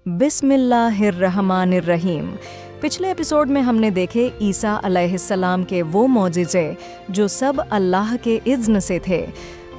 बिस्मिल्लाहिर्रहमानिर्रहीम। पिछले एपिसोड में हमने देखे ईसा अलैहिस्सलाम के वो मौजिज़े जो सब अल्लाह के इज़्न से थे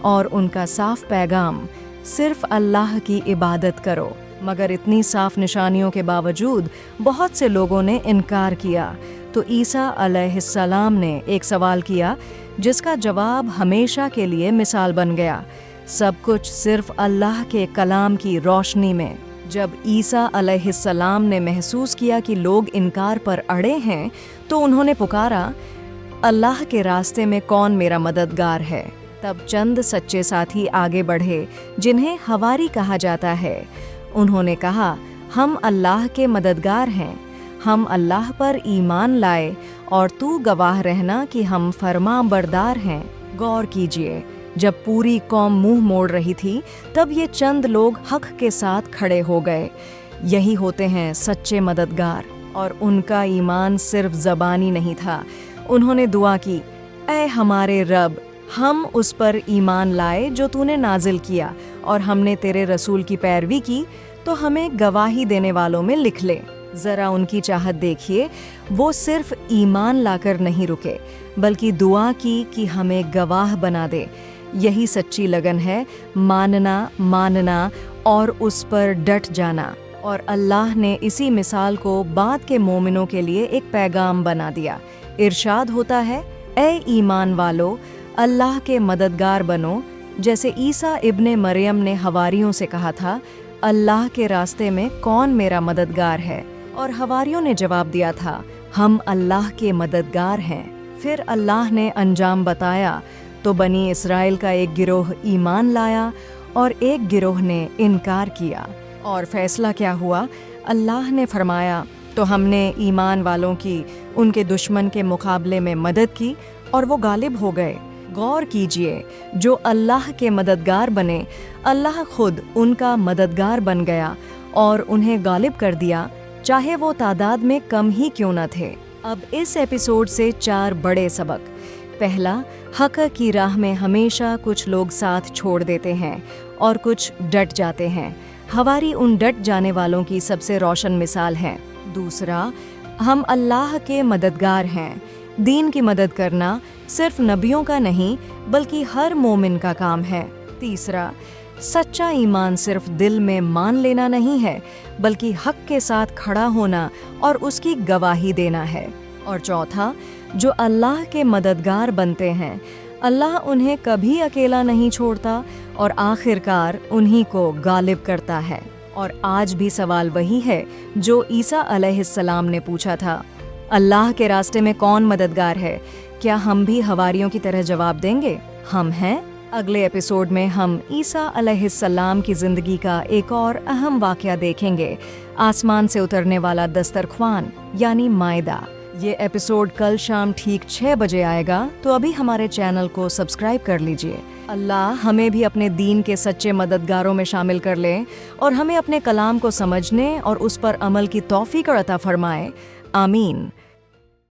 और उनका साफ पैगाम सिर्फ अल्लाह की इबादत करो। मगर इतनी साफ निशानियों के बावजूद बहुत से लोगों ने इनकार किया। तो ईसा अलैहिस्सलाम ने एक सवाल किया जिसका जवाब हमेशा के लिए मिसाल बन गया, सब कुछ सिर्फ अल्लाह के कलाम की रोशनी में। जब ईसा अलैहिस्सलाम ने महसूस किया कि लोग इनकार पर अड़े हैं तो उन्होंने पुकारा, अल्लाह के रास्ते में कौन मेरा मददगार है। तब चंद सच्चे साथी आगे बढ़े जिन्हें हवारी कहा जाता है। उन्होंने कहा, हम अल्लाह के मददगार हैं, हम अल्लाह पर ईमान लाए और तू गवाह रहना कि हम फरमाबरदार हैं। गौर कीजिए, जब पूरी कौम मुंह मोड़ रही थी तब ये चंद लोग हक के साथ खड़े हो गए। यही होते हैं सच्चे मददगार। और उनका ईमान सिर्फ ज़बानी नहीं था, उन्होंने दुआ की, ऐ हमारे रब, हम उस पर ईमान लाए जो तूने नाजिल किया और हमने तेरे रसूल की पैरवी की, तो हमें गवाही देने वालों में लिख ले। ज़रा उनकी चाहत देखिए, वो सिर्फ ईमान लाकर नहीं रुके बल्कि दुआ की कि हमें गवाह बना दे। यही सच्ची लगन है, मानना और उस पर डट जाना। और अल्लाह ने इसी मिसाल को बाद के मोमिनों के लिए एक पैगाम बना दिया। इरशाद होता है, ए ईमान वालो, अल्लाह के मददगार बनो। जैसे ईसा इब्ने मरियम ने हवारियों से कहा था, अल्लाह के रास्ते में कौन मेरा मददगार है, और हवारियों ने जवाब दिया था, हम अल्लाह के मददगार हैं। फिर अल्लाह ने अंजाम बताया तो बनी इसराइल का एक गिरोह ईमान लाया और एक गिरोह ने इनकार किया। और फैसला क्या हुआ? अल्लाह ने फरमाया, तो हमने ईमान वालों की उनके दुश्मन के मुकाबले में मदद की और वो गालिब हो गए। गौर कीजिए, जो अल्लाह के मददगार बने, अल्लाह खुद उनका मददगार बन गया और उन्हें गालिब कर दिया, चाहे वो तादाद में कम ही क्यों न थे। अब इस एपिसोड से 4 बड़े सबक। पहला, हक की राह में हमेशा कुछ लोग साथ छोड़ देते हैं और कुछ डट जाते हैं। हवारी उन डट जाने वालों की सबसे रोशन मिसाल हैं। दूसरा, हम अल्लाह के मददगार हैं। दीन की मदद करना सिर्फ नबियों का नहीं बल्कि हर मोमिन का काम है। तीसरा, सच्चा ईमान सिर्फ दिल में मान लेना नहीं है बल्कि हक के साथ खड़ा होना और उसकी गवाही देना है। और चौथा, जो अल्लाह के मददगार बनते हैं, अल्लाह उन्हें कभी अकेला नहीं छोड़ता और आखिरकार उन्हीं को गालिब करता है। और आज भी सवाल वही है जो ईसा अलैहिस्सलाम ने पूछा था, अल्लाह के रास्ते में कौन मददगार है? क्या हम भी हवारियों की तरह जवाब देंगे, हम हैं? अगले एपिसोड में हम ईसा अलैहिस्सलाम की ज़िंदगी का एक और अहम वाक़या देखेंगे, आसमान से उतरने वाला दस्तरख्वान यानी मायदा। ये एपिसोड कल शाम ठीक 6 बजे आएगा, तो अभी हमारे चैनल को सब्सक्राइब कर लीजिए। अल्लाह हमें भी अपने दीन के सच्चे मददगारों में शामिल कर ले और हमें अपने कलाम को समझने और उस पर अमल की तौफीक अता फरमाए। आमीन।